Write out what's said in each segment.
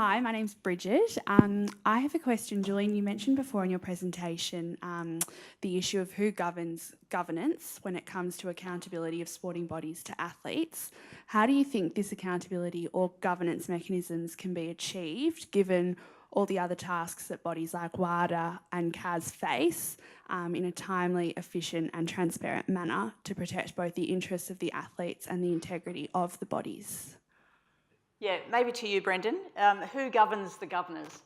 Hi, my name's Bridget. I have a question. Julian, you mentioned before in your presentation the issue of who governs governance when it comes to accountability of sporting bodies to athletes. How do you think this accountability or governance mechanisms can be achieved given all the other tasks that bodies like WADA and CAS face in a timely, efficient and transparent manner to protect both the interests of the athletes and the integrity of the bodies? Yeah, maybe to you, Brendan. Who governs the governors?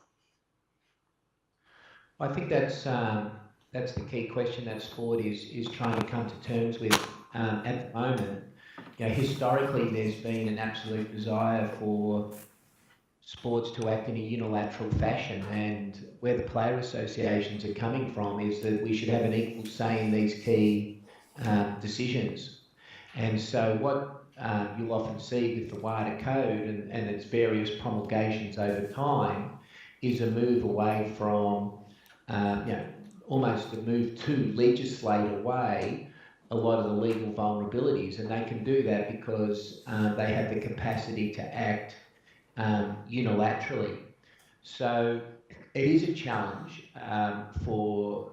I think that's the key question that sport is trying to come to terms with at the moment. You know, historically, there's been an absolute desire for sports to act in a unilateral fashion, and where the player associations are coming from is that we should have an equal say in these key decisions. And so what you'll often see with the WADA code and its various promulgations over time is a move away from, almost a move to legislate away a lot of the legal vulnerabilities. And they can do that because they have the capacity to act unilaterally. So it is a challenge for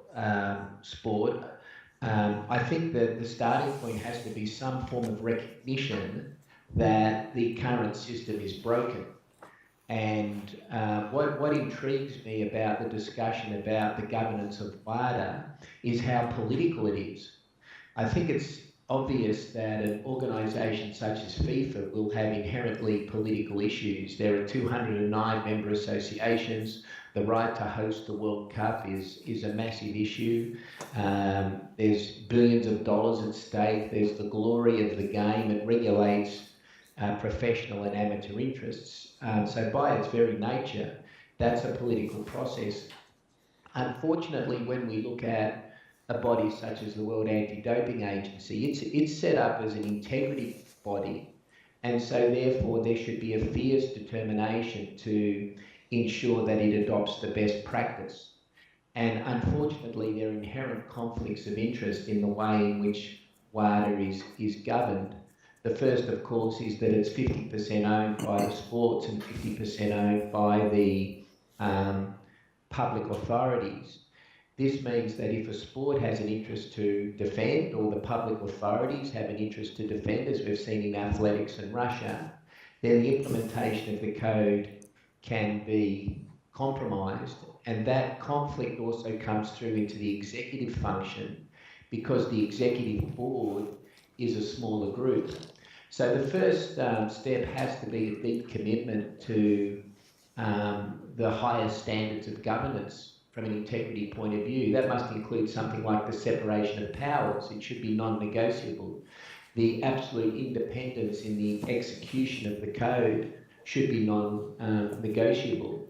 sport. I think that the starting point has to be some form of recognition that the current system is broken. And what intrigues me about the discussion about the governance of WADA is how political it is. I think it's obvious that an organisation such as FIFA will have inherently political issues. There are 209 member associations. The right to host the World Cup is a massive issue. There's billions of dollars at stake. There's the glory of the game. It regulates professional and amateur interests. So by its very nature, that's a political process. Unfortunately, when we look at a body such as the World Anti-Doping Agency, it's set up as an integrity body, and so therefore there should be a fierce determination to ensure that it adopts the best practice. And unfortunately, there are inherent conflicts of interest in the way in which WADA is governed. The first, of course, is that it's 50% owned by the sports and 50% owned by the public authorities. This means that if a sport has an interest to defend, or the public authorities have an interest to defend, as we've seen in athletics in Russia, then the implementation of the code can be compromised. And that conflict also comes through into the executive function, because the executive board is a smaller group. So the first step has to be a deep commitment to the highest standards of governance from an integrity point of view. That must include something like the separation of powers. It should be non-negotiable. The absolute independence in the execution of the code should be non-negotiable.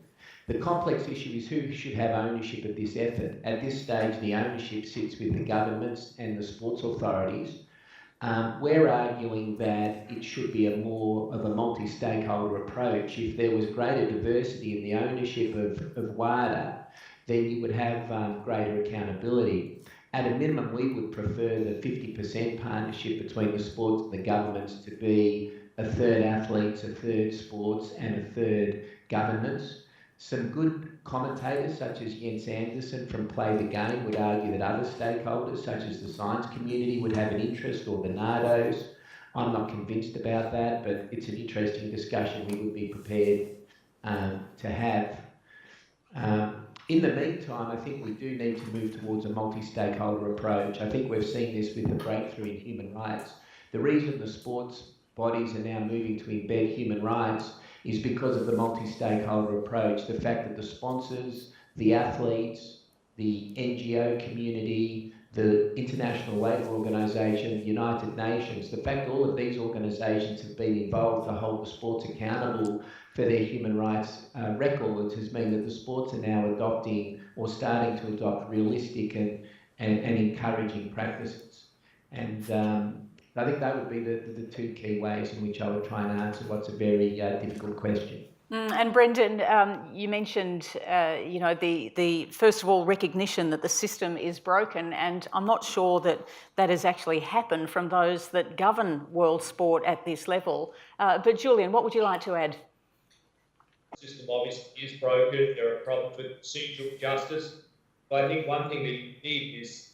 The complex issue is who should have ownership of this effort. At this stage, the ownership sits with the governments and the sports authorities. We're arguing that it should be more of a multi-stakeholder approach. If there was greater diversity in the ownership of WADA, then you would have greater accountability. At a minimum, we would prefer the 50% partnership between the sports and the governments to be a third athletes, a third sports, and a third governments. Some good commentators, such as Jens Andersen from Play the Game, would argue that other stakeholders, such as the science community, would have an interest, or the NARDOs. I'm not convinced about that, but it's an interesting discussion we would be prepared to have. In the meantime, I think we do need to move towards a multi-stakeholder approach. I think we've seen this with the breakthrough in human rights. The reason the sports bodies are now moving to embed human rights is because of the multi-stakeholder approach. The fact that the sponsors, the athletes, the NGO community, the International Labour Organisation, the United Nations, the fact all of these organisations have been involved to hold the sports accountable for their human rights records has meant that the sports are now adopting, or starting to adopt, realistic and encouraging practices. And I think that would be the two key ways in which I would try and answer what's a very difficult question. And Brendan, you mentioned, the first of all recognition that the system is broken, and I'm not sure that has actually happened from those that govern world sport at this level. But Julian, what would you like to add? The system obviously is broken. There are problems with procedural justice. But I think one thing that you need is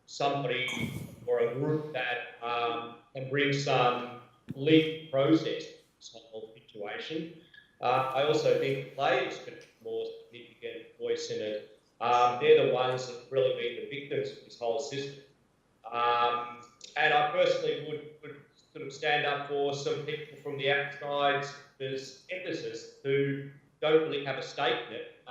somebody or a group that can bring some legal process to this whole situation. I also think the players could have more significant voice in it. They're the ones that have really been the victims of this whole system. And I personally would sort of stand up for some people from the outside, there's emphasis who don't really have a stake in it,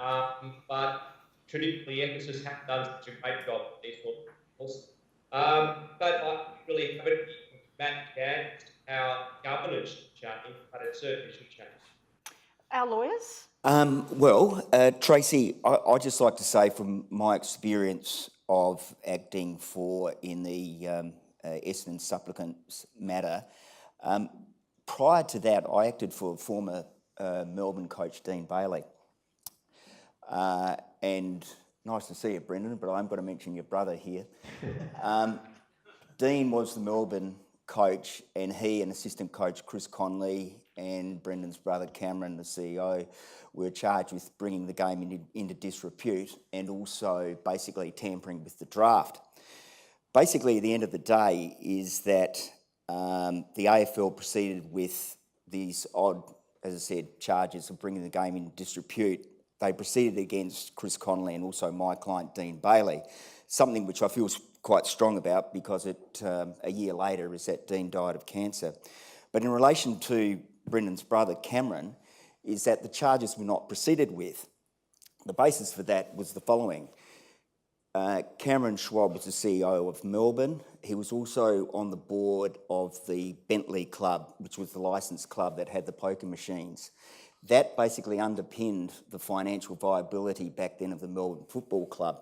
but traditionally emphasis haven't done such a great job with these sort of but I really haven't mapped down how governance should change, but it certainly should change. Our lawyers? Tracey, I'd just like to say from my experience of acting in the Essendon supplicants matter, prior to that I acted for former Melbourne coach Dean Bailey. And nice to see you, Brendan, but I'm going to mention your brother here. Dean was the Melbourne coach, and he and assistant coach Chris Conley and Brendan's brother Cameron, the CEO, were charged with bringing the game into disrepute and also basically tampering with the draft. Basically, at the end of the day, is that the AFL proceeded with these odd, as I said, charges of bringing the game into disrepute. They proceeded against Chris Conley and also my client Dean Bailey, something which I feel quite strong about because a year later is that Dean died of cancer. But in relation to Brendan's brother Cameron, is that the charges were not proceeded with. The basis for that was the following. Cameron Schwab was the CEO of Melbourne. He was also on the board of the Bentley Club, which was the licensed club that had the poker machines. That basically underpinned the financial viability back then of the Melbourne Football Club.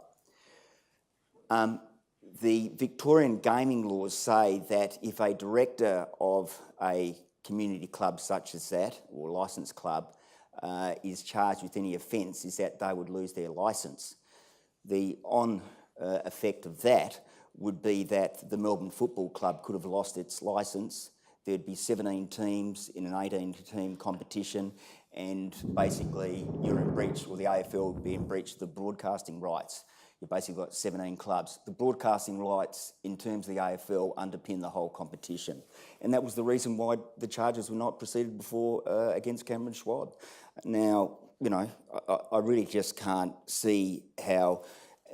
The Victorian gaming laws say that if a director of a community club such as that, or licensed club, is charged with any offence, is that they would lose their licence. The effect of that would be that the Melbourne Football Club could have lost its licence. There'd be 17 teams in an 18-team competition, and basically you're in breach, or the AFL would be in breach of the broadcasting rights. You've basically got 17 clubs. The broadcasting rights, in terms of the AFL, underpin the whole competition. And that was the reason why the charges were not proceeded before against Cameron Schwab. Now, you know, I really just can't see how.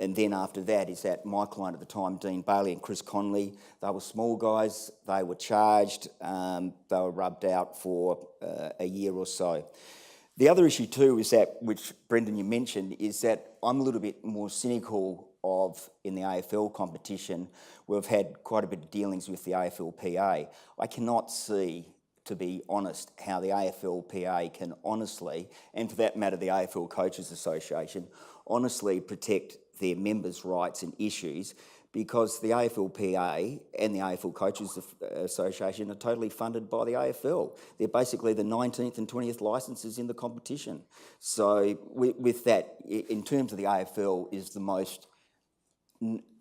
And then after that is that my client at the time, Dean Bailey and Chris Conley, they were small guys, they were charged, they were rubbed out for a year or so. The other issue too is that, which Brendan you mentioned, is that I'm a little bit more cynical of, in the AFL competition, we've had quite a bit of dealings with the AFLPA. I cannot see, to be honest, how the AFLPA can honestly, and for that matter the AFL Coaches Association, honestly protect their members' rights and issues, because the AFLPA and the AFL Coaches Association are totally funded by the AFL. They're basically the 19th and 20th licences in the competition. So with that, in terms of the AFL, is the most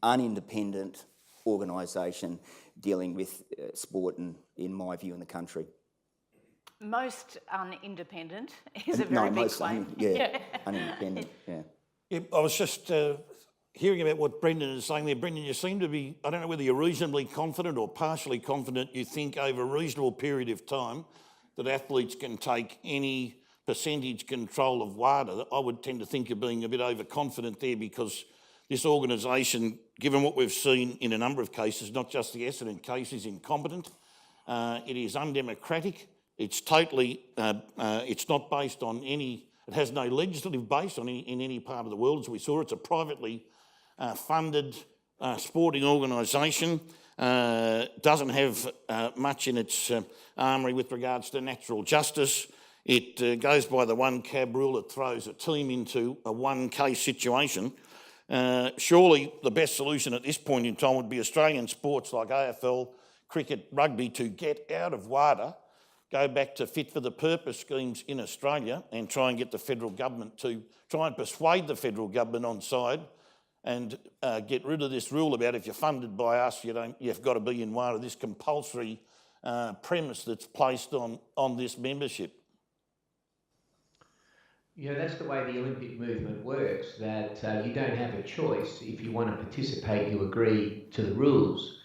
unindependent organisation dealing with sport, in my view, in the country. Most unindependent is a very big claim. Unindependent, yeah. Yeah, I was just hearing about what Brendan is saying there. Brendan, you seem to be, I don't know whether you're reasonably confident or partially confident, you think over a reasonable period of time that athletes can take any percentage control of WADA. I would tend to think you're being a bit overconfident there, because this organisation, given what we've seen in a number of cases, not just the Essendon case, is incompetent. It is undemocratic. It's totally, it's not based on any, it has no legislative base in any part of the world, as we saw. It's a privately funded sporting organisation, doesn't have much in its armoury with regards to natural justice. It goes by the one cab rule. It throws a team into a one case situation. Surely the best solution at this point in time would be Australian sports like AFL, cricket, rugby to get out of WADA, go back to fit for the purpose schemes in Australia, and try and get the federal government to try and persuade the federal government on side, and get rid of this rule about if you're funded by us, you've got to be in WADA, this compulsory premise that's placed on this membership. You know, that's the way the Olympic movement works, that you don't have a choice. If you want to participate, you agree to the rules.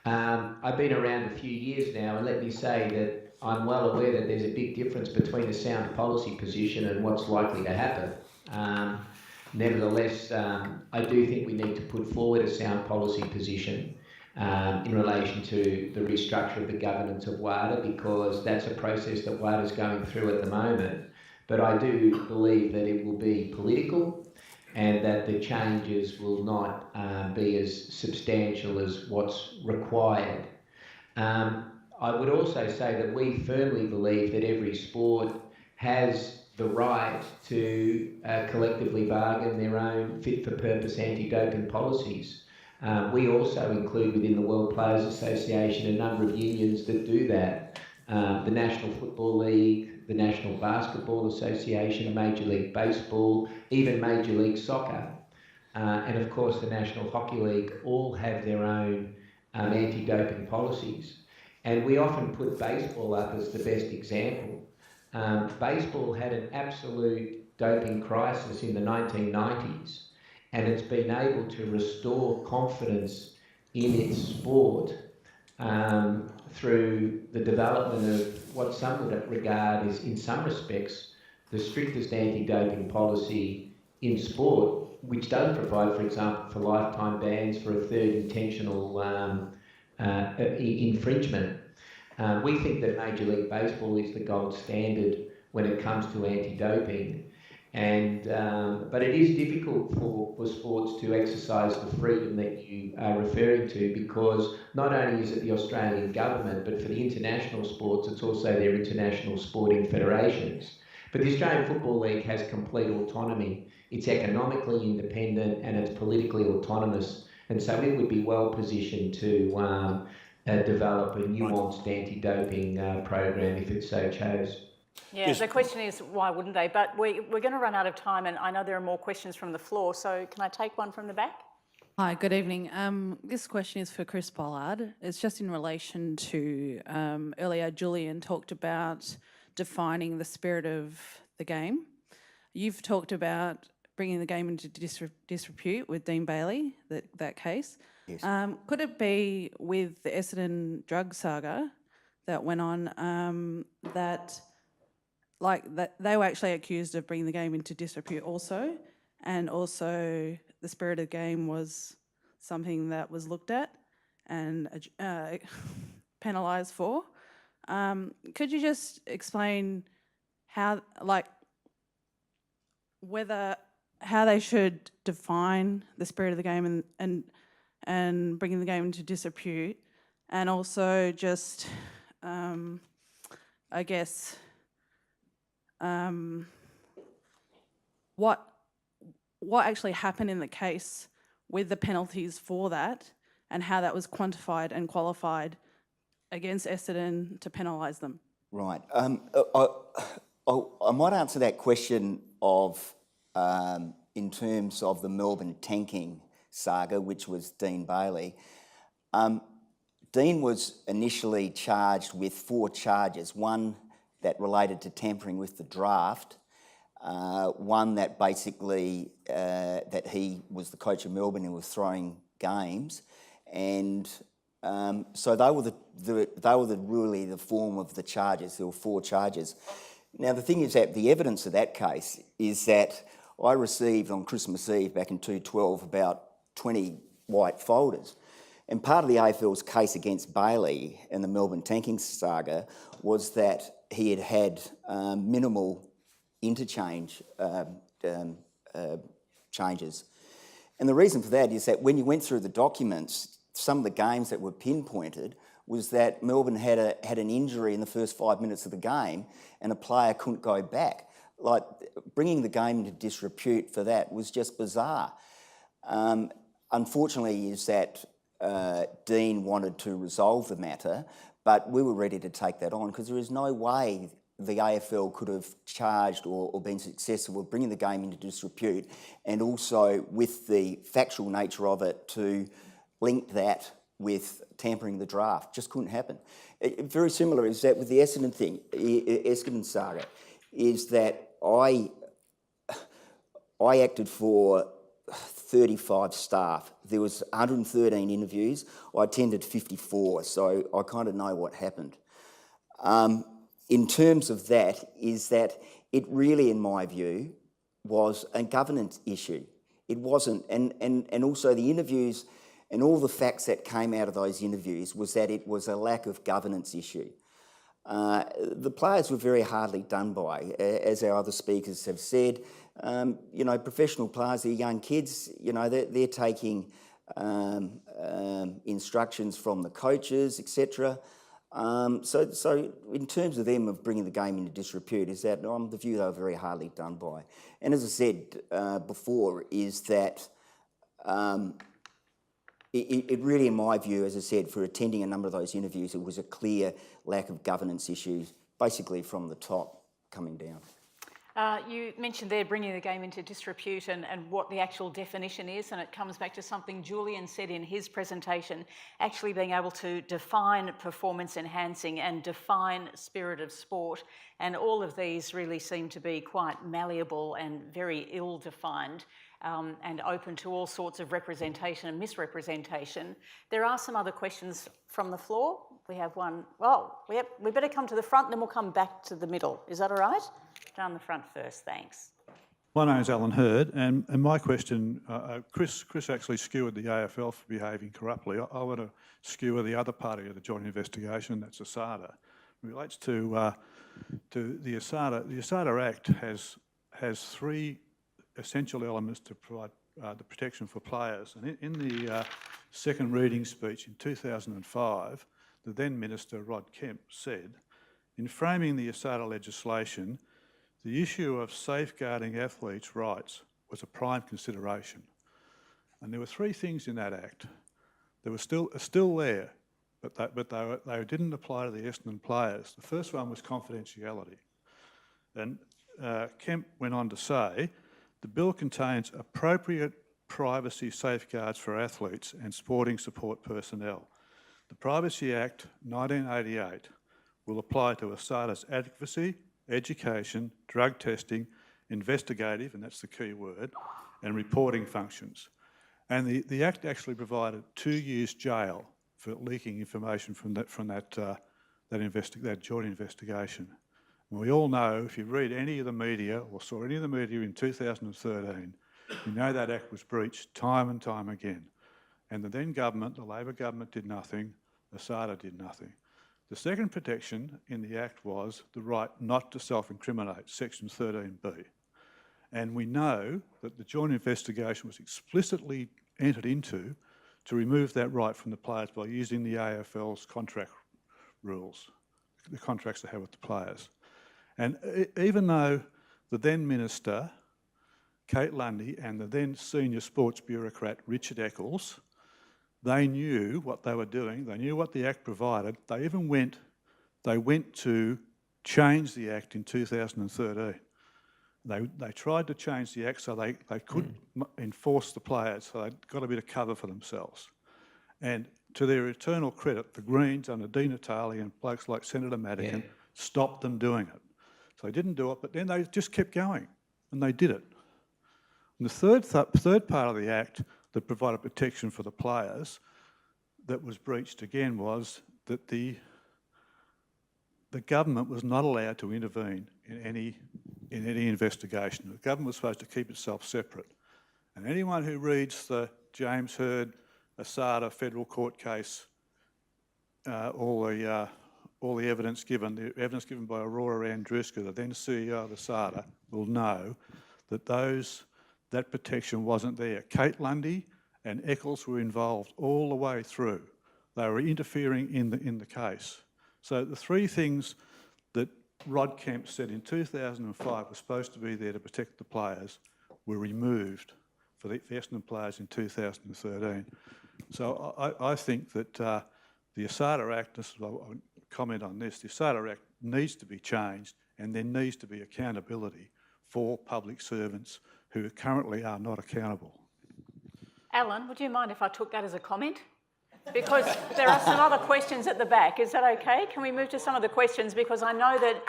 I've been around a few years now, and let me say that I'm well aware that there's a big difference between a sound policy position and what's likely to happen. Nevertheless, I do think we need to put forward a sound policy position in relation to the restructure of the governance of WADA, because that's a process that WADA is going through at the moment. But I do believe that it will be political and that the changes will not be as substantial as what's required. I would also say that we firmly believe that every sport has the right to collectively bargain their own fit-for-purpose anti-doping policies. We also include within the World Players Association a number of unions that do that. The National Football League, the National Basketball Association, Major League Baseball, even Major League Soccer, and of course the National Hockey League all have their own anti-doping policies. And we often put baseball up as the best example. Baseball had an absolute doping crisis in the 1990s, and it's been able to restore confidence in its sport through the development of what some would regard as, in some respects, the strictest anti-doping policy in sport, which does provide, for example, for lifetime bans for a third intentional infringement. We think that Major League Baseball is the gold standard when it comes to anti-doping, but it is difficult for sports to exercise the freedom that you are referring to, because not only is it the Australian government, but for the international sports, it's also their international sporting federations. But the Australian Football League has complete autonomy. It's economically independent and it's politically autonomous, and so it would be well positioned to develop a nuanced anti-doping program if it so chose. Yeah, the question is, why wouldn't they? But we're going to run out of time, and I know there are more questions from the floor, so can I take one from the back? Hi, good evening. This question is for Chris Pollard. It's just in relation to earlier Julian talked about defining the spirit of the game. You've talked about bringing the game into disrepute with Dean Bailey, that case. Yes. Could it be with the Essendon drug saga that went on that they were actually accused of bringing the game into disrepute also, and also the spirit of the game was something that was looked at and penalised for? Could you just explain how they should define the spirit of the game and bringing the game into disrepute, and also just I guess what actually happened in the case with the penalties for that, and how that was quantified and qualified against Essendon to penalise them? Right. I might answer that question in terms of the Melbourne tanking saga, which was Dean Bailey. Dean was initially charged with 4 charges, one that related to tampering with the draft, one that basically that he was the coach of Melbourne and was throwing games, and so they were really the form of the charges. There were 4 charges. Now the thing is that the evidence of that case is that I received on Christmas Eve back in 2012 about 20 white folders. And part of the AFL's case against Bailey and the Melbourne tanking saga was that he had minimal interchange changes. And the reason for that is that when you went through the documents, some of the games that were pinpointed was that Melbourne had an injury in the first 5 minutes of the game and a player couldn't go back. Like, bringing the game into disrepute for that was just bizarre. Unfortunately is that Dean wanted to resolve the matter, but we were ready to take that on because there is no way the AFL could have charged or been successful with bringing the game into disrepute, and also with the factual nature of it to link that with tampering the draft. Just couldn't happen. Very similar is that with the Essendon thing, Essendon saga, is that I I acted for 35 staff. There was 113 interviews. I attended 54, so I kind of know what happened. In terms of that, is that it really, in my view, was a governance issue. It wasn't, and also the interviews and all the facts that came out of those interviews was that it was a lack of governance issue. The players were very hardly done by, as our other speakers have said. You know, professional players, they're young kids, you know, they're taking instructions from the coaches, etc. So in terms of them of bringing the game into disrepute, is that on the view they were very hardly done by. And as I said before, is that it really, in my view, as I said, for attending a number of those interviews, it was a clear lack of governance issues, basically from the top coming down. You mentioned there bringing the game into disrepute and what the actual definition is, and it comes back to something Julian said in his presentation, actually being able to define performance enhancing and define spirit of sport, and all of these really seem to be quite malleable and very ill-defined. And open to all sorts of representation and misrepresentation. There are some other questions from the floor. We have one. Well, we better come to the front, then we'll come back to the middle. Is that all right? Down the front first, thanks. My name is Alan Hurd, and my question, Chris actually skewered the AFL for behaving corruptly. I want to skewer the other party of the joint investigation, that's ASADA. It relates to the ASADA. The ASADA Act has three essential elements to provide the protection for players. And in the second reading speech in 2005, the then Minister Rod Kemp said, in framing the ASADA legislation, the issue of safeguarding athletes' rights was a prime consideration. And there were three things in that Act that were still there, but they didn't apply to the Essendon players. The first one was confidentiality. And Kemp went on to say, the bill contains appropriate privacy safeguards for athletes and sporting support personnel. The Privacy Act 1988 will apply to ASADA's advocacy, education, drug testing, investigative, and that's the key word, and reporting functions. And the Act actually provided 2 years jail for leaking information from that joint investigation. And we all know, if you read any of the media or saw any of the media in 2013, you know that Act was breached time and time again. And the then government, the Labor government, did nothing, ASADA did nothing. The second protection in the Act was the right not to self-incriminate, Section 13B. And we know that the joint investigation was explicitly entered into to remove that right from the players by using the AFL's contract rules, the contracts they have with the players. And even though the then Minister, Kate Lundy, and the then senior sports bureaucrat, Richard Eccles, they knew what they were doing, they knew what the Act provided, they went to change the Act in 2013. They tried to change the Act so they could enforce the players, so they got a bit of cover for themselves. And to their eternal credit, the Greens under Di Natale and blokes like Senator Madigan stopped them doing it. So they didn't do it, but then they just kept going, and they did it. And the third part of the Act that provided protection for the players that was breached again was that the government was not allowed to intervene in any investigation. The government was supposed to keep itself separate. And anyone who reads the James Hurd ASADA federal court case, all the evidence given, by Aurora Andruska, the then CEO of ASADA, will know that that protection wasn't there. Kate Lundy and Eccles were involved all the way through. They were interfering in the case. So the three things that Rod Kemp said in 2005 were supposed to be there to protect the players were removed for the Essendon players in 2013. So I think that the ASADA Act, I'll comment on this, the ASADA Act needs to be changed, and there needs to be accountability for public servants who currently are not accountable. Alan, would you mind if I took that as a comment? Because there are some other questions at the back. Is that okay? Can we move to some of the questions? Because I know that...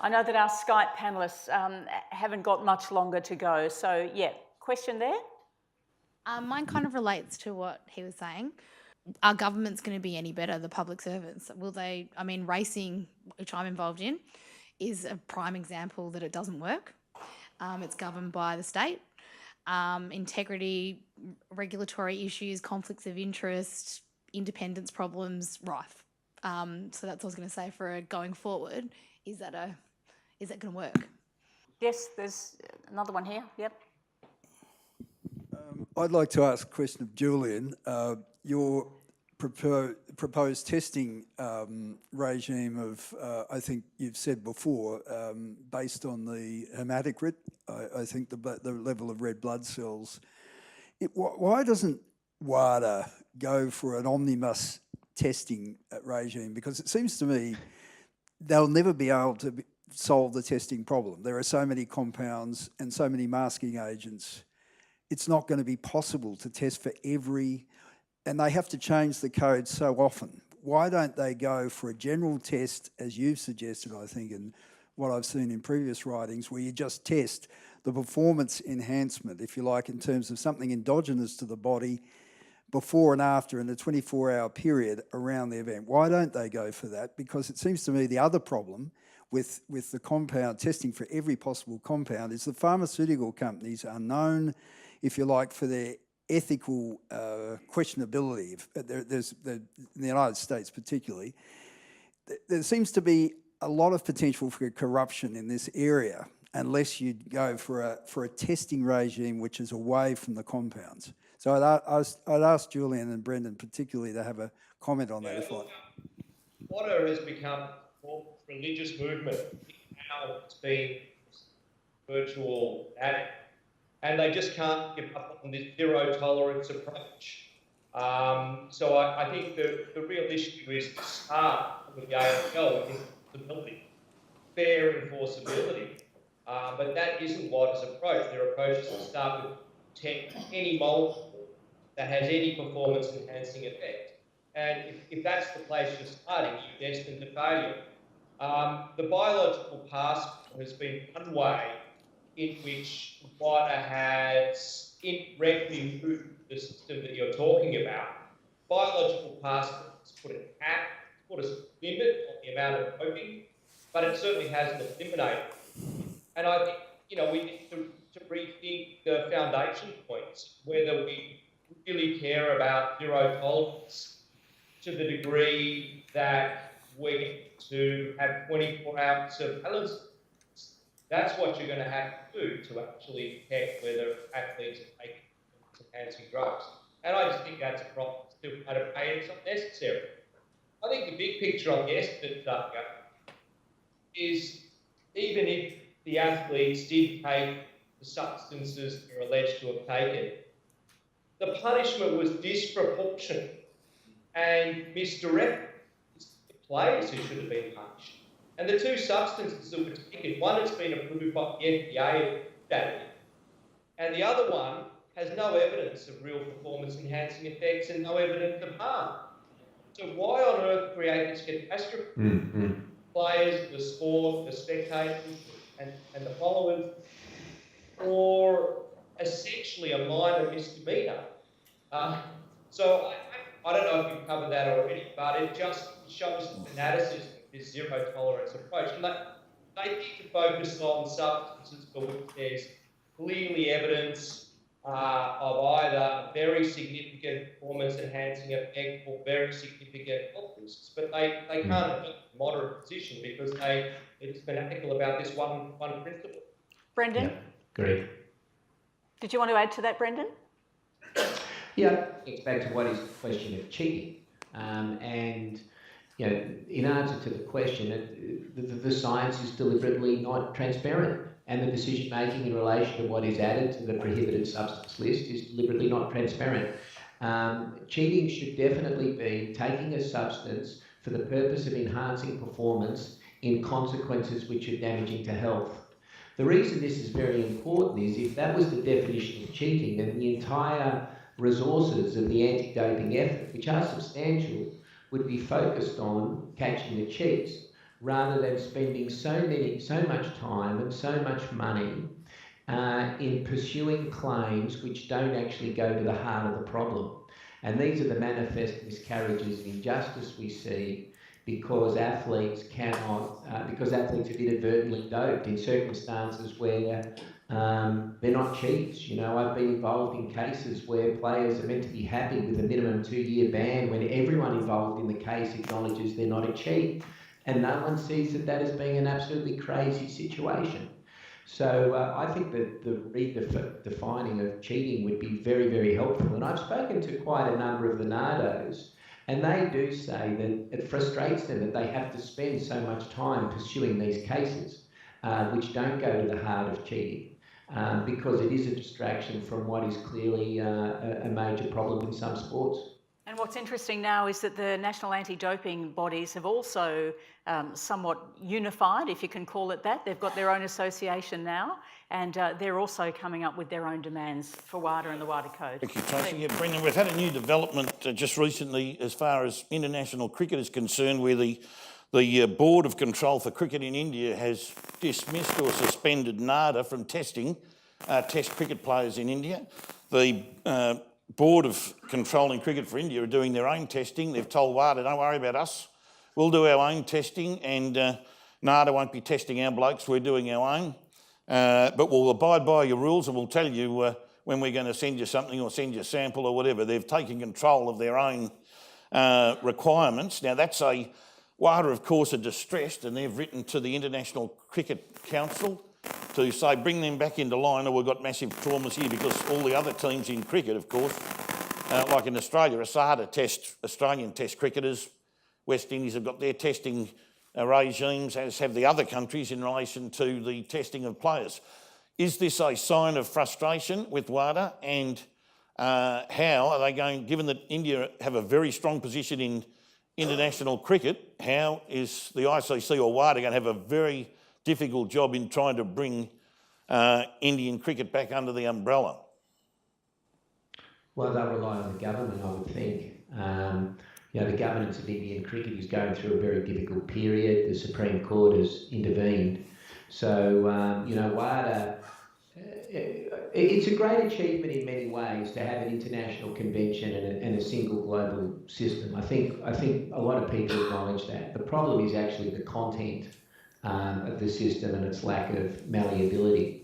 I know that our Skype panellists haven't got much longer to go. So, yeah, question there? Mine kind of relates to what he was saying. Are governments going to be any better, the public servants? Will they, I mean, racing, which I'm involved in, is a prime example that it doesn't work. It's governed by the state. Integrity, regulatory issues, conflicts of interest, independence problems, rife. So that's what I was going to say for going forward. Is that going to work? Yes, there's another one here. Yep. I'd like to ask a question of Julian. Your proposed testing regime of, I think you've said before, based on the hematocrit, I think the level of red blood cells. Why doesn't WADA go for an omnibus testing regime? Because it seems to me they'll never be able to solve the testing problem. There are so many compounds and so many masking agents. It's not going to be possible to test for every, and they have to change the code so often. Why don't they go for a general test, as you've suggested, I think, and what I've seen in previous writings, where you just test the performance enhancement, if you like, in terms of something endogenous to the body before and after in a 24-hour period around the event? Why don't they go for that? Because it seems to me the other problem with the compound, testing for every possible compound, is the pharmaceutical companies are known, if you like, for their ethical questionability. In the United States particularly, there seems to be a lot of potential for corruption in this area unless you go for a testing regime which is away from the compounds. So I'd ask Julian and Brendan particularly to have a comment on that. If like. WADA has become a religious movement. Now it's been virtual addict. And they just can't give up on this zero tolerance approach. So I think the real issue is to start with the AFL with enforceability, fair enforceability. But that isn't WADA's approach. Their approach is to start with any molecule that has any performance-enhancing effect. And if that's the place you're starting, you're destined to failure. The biological passport has been one way in which WADA has indirectly moved the system that you're talking about. Biological passports put a cap, put a limit on the amount of doping, but it certainly hasn't eliminated. And I think, we need to rethink the foundation points, whether we really care about zero tolerance to the degree that we're going to have 24 hours of balance. That's what you're going to have to do to actually detect whether athletes are taking enhancing drugs. And I just think that's a problem. Still out of pay, it's not necessary. I think the big picture on the estimate data is even if the athletes did take the substances they're alleged to have taken, the punishment was disproportionate and misdirected. It's the players who should have been punished. And the two substances that were taken, one has been approved by the FDA, and the other one has no evidence of real performance-enhancing effects and no evidence of harm. So why on earth create this catastrophe? Players, the sport, the spectators, and the followers, or essentially a minor misdemeanor. So I don't know if you've covered that already, but it just shows the fanaticism of this zero tolerance approach. And they need to focus on substances for which there's clearly evidence of either very significant performance-enhancing effect or very significant health risks. But they can't adopt a moderate position because they're fanatical about this one principle. Brendan? Yeah, agreed. Did you want to add to that, Brendan? Yeah, it's back to what is the question of cheating. And, in answer to the question, the science is deliberately not transparent, and the decision-making in relation to what is added to the prohibited substance list is deliberately not transparent. Cheating should definitely be taking a substance for the purpose of enhancing performance in consequences which are damaging to health. The reason this is very important is if that was the definition of cheating, then the entire resources of the anti-doping effort, which are substantial, would be focused on catching the cheats. rather than spending so much time and so much money in pursuing claims which don't actually go to the heart of the problem. And these are the manifest miscarriages and injustice we see because athletes because athletes have inadvertently doped in circumstances where they're not cheats. You know, I've been involved in cases where players are meant to be happy with a minimum 2-year ban when everyone involved in the case acknowledges they're not a cheat. And no one sees that as being an absolutely crazy situation. So I think that the redefining of cheating would be very, very helpful. And I've spoken to quite a number of the NARDOs, and they do say that it frustrates them that they have to spend so much time pursuing these cases, which don't go to the heart of cheating, because it is a distraction from what is clearly a major problem in some sports. And what's interesting now is that the national anti-doping bodies have also somewhat unified, if you can call it that. They've got their own association now, and they're also coming up with their own demands for WADA and the WADA Code. Thank you, Tracey. Yeah, Brendan, we've had a new development just recently as far as international cricket is concerned, where the Board of Control for Cricket in India has dismissed or suspended NADA from testing Test cricket players in India. The Board of Controlling Cricket for India are doing their own testing. They've told WADA, don't worry about us. We'll do our own testing, and NADA won't be testing our blokes. We're doing our own. But we'll abide by your rules, and we'll tell you when we're going to send you something or send you a sample or whatever. They've taken control of their own requirements. Now, WADA, of course, are distressed, and they've written to the International Cricket Council to say bring them back into line, or we've got massive traumas here, because all the other teams in cricket, of course, like in Australia, ASADA test Australian test cricketers. West Indies have got their testing regimes, as have the other countries in relation to the testing of players. Is this a sign of frustration with WADA, and how are they going, given that India have a very strong position in international cricket, how is the ICC or WADA going to have a very difficult job in trying to bring Indian cricket back under the umbrella? Well, they'll rely on the government, I would think. The governance of Indian cricket is going through a very difficult period. The Supreme Court has intervened. So, WADA, it's a great achievement in many ways to have an international convention and a single global system. I think a lot of people acknowledge that. The problem is actually the content of the system and its lack of malleability.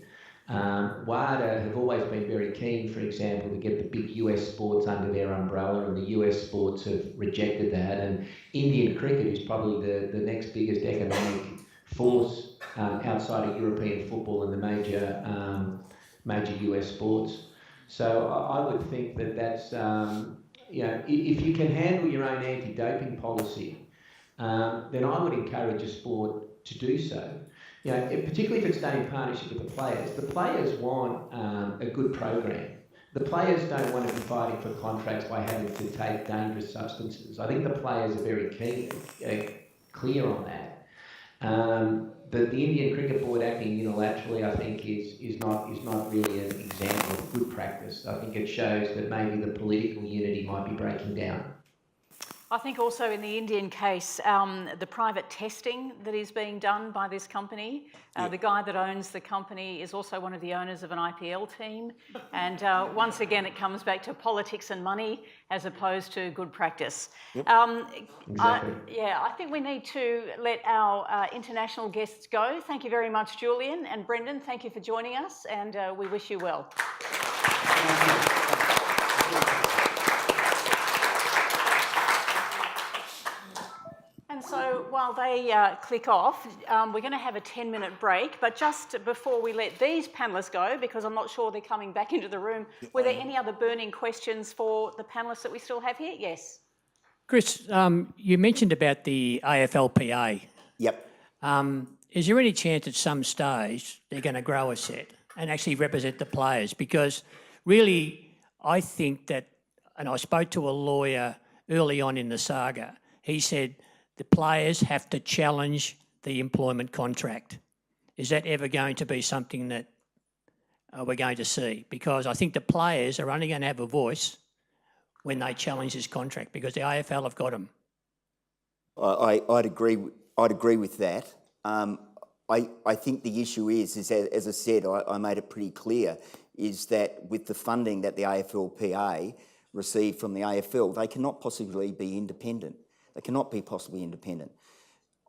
WADA have always been very keen, for example, to get the big US sports under their umbrella, and the US sports have rejected that. And Indian cricket is probably the next biggest economic force outside of European football and the major US sports. So I would think that's, if you can handle your own anti-doping policy, then I would encourage a sport to do so. Particularly if it's done in partnership with the players. The players want a good program. The players don't want to be fighting for contracts by having to take dangerous substances. I think the players are very clear on that. The Indian Cricket Board acting unilaterally, I think, is not really an example of good practice. I think it shows that maybe the political unity might be breaking down. I think also in the Indian case, the private testing that is being done by this company, the guy that owns the company is also one of the owners of an IPL team. And once again, it comes back to politics and money as opposed to good practice. Yep. Exactly. I think we need to let our international guests go. Thank you very much, Julian, and Brendan. Thank you for joining us, and we wish you well. And so while they click off, we're going to have a 10-minute break. But just before we let these panellists go, because I'm not sure they're coming back into the room, were there any other burning questions for the panellists that we still have here? Yes. Chris, you mentioned about the AFLPA. Yep. Is there any chance at some stage they're going to grow a set and actually represent the players? Because really, I think that, and I spoke to a lawyer early on in the saga, he said the players have to challenge the employment contract. Is that ever going to be something that we're going to see? Because I think the players are only going to have a voice when they challenge this contract, because the AFL have got them. I'd agree I'd agree with that. I think the issue is that, as I said, I made it pretty clear, is that with the funding that the AFLPA received from the AFL, they cannot possibly be independent. They cannot be possibly independent.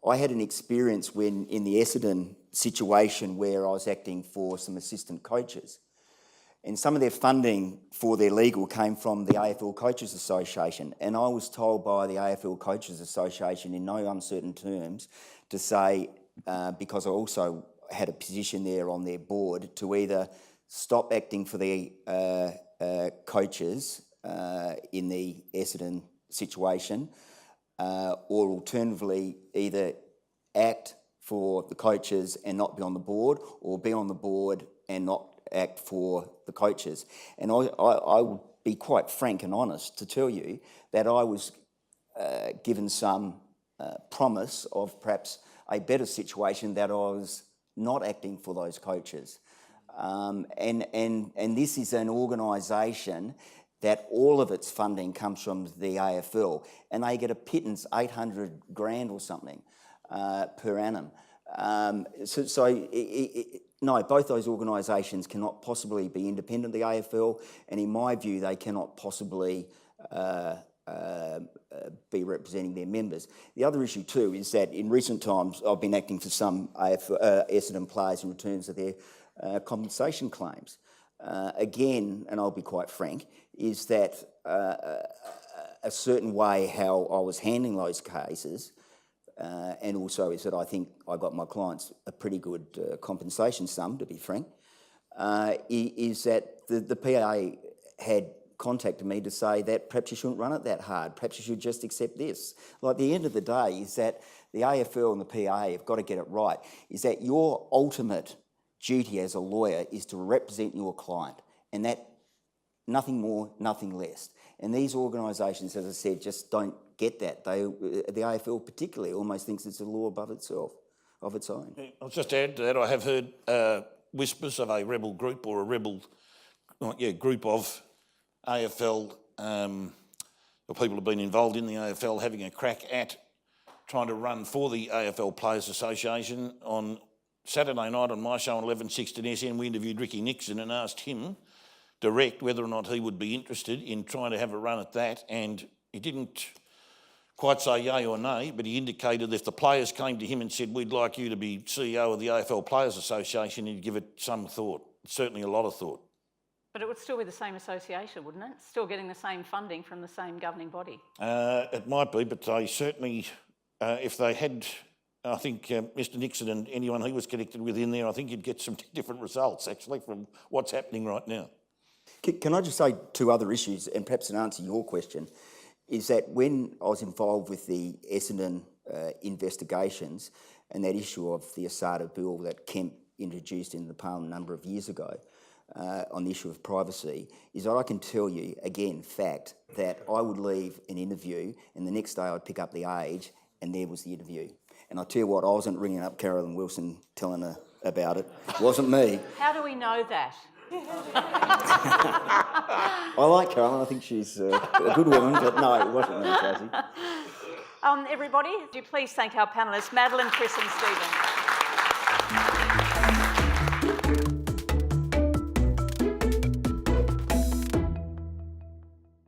I had an experience when in the Essendon situation where I was acting for some assistant coaches, and some of their funding for their legal came from the AFL Coaches Association, and I was told by the AFL Coaches Association in no uncertain terms to say, because I also had a position there on their board, to either stop acting for the coaches in the Essendon situation, or alternatively either act for the coaches and not be on the board, or be on the board and not act for the coaches. And I would be quite frank and honest to tell you that I was given some promise of perhaps a better situation, that I was not acting for those coaches. And this is an organisation that all of its funding comes from the AFL, and they get a pittance, 800 grand or something per annum. No, both those organisations cannot possibly be independent of the AFL, and in my view, they cannot possibly be representing their members. The other issue too is that in recent times I've been acting for some Essendon players in returns of their compensation claims. Again, and I'll be quite frank, is that a certain way how I was handling those cases, and also is that I think I got my clients a pretty good compensation sum, to be frank, is that the PA had contacted me to say that perhaps you shouldn't run it that hard, perhaps you should just accept this. Like, at the end of the day is that the AFL and the PA have got to get it right, is that your ultimate duty as a lawyer is to represent your client, and that nothing more, nothing less. And these organisations, as I said, just don't get that. The AFL particularly almost thinks it's a law above itself, of its own. I'll just add to that, I have heard whispers of a rebel group or a rebel group of AFL, or people have been involved in the AFL having a crack at trying to run for the AFL Players Association. On Saturday night on my show on 11:16 SN, we interviewed Ricky Nixon and asked him direct whether or not he would be interested in trying to have a run at that, and he didn't quite say yay or nay, but he indicated if the players came to him and said, we'd like you to be CEO of the AFL Players Association, he'd give it some thought, certainly a lot of thought. But it would still be the same association, wouldn't it? Still getting the same funding from the same governing body. It might be, but they certainly, if they had, I think Mr Nixon and anyone he was connected with in there, I think you'd get some different results actually from what's happening right now. Can I just say two other issues, and perhaps an answer to your question, is that when I was involved with the Essendon investigations and that issue of the ASADA bill that Kemp introduced into the Parliament a number of years ago, on the issue of privacy, is that I can tell you, again, fact, that I would leave an interview and the next day I'd pick up The Age and there was the interview. And I tell you what, I wasn't ringing up Carolyn Wilson telling her about it. It wasn't me. How do we know that? I like Carolyn, I think she's a good woman, but no, it wasn't me, Tracey. Everybody, do you please thank our panellists, Madeleine, Chris and Stephen.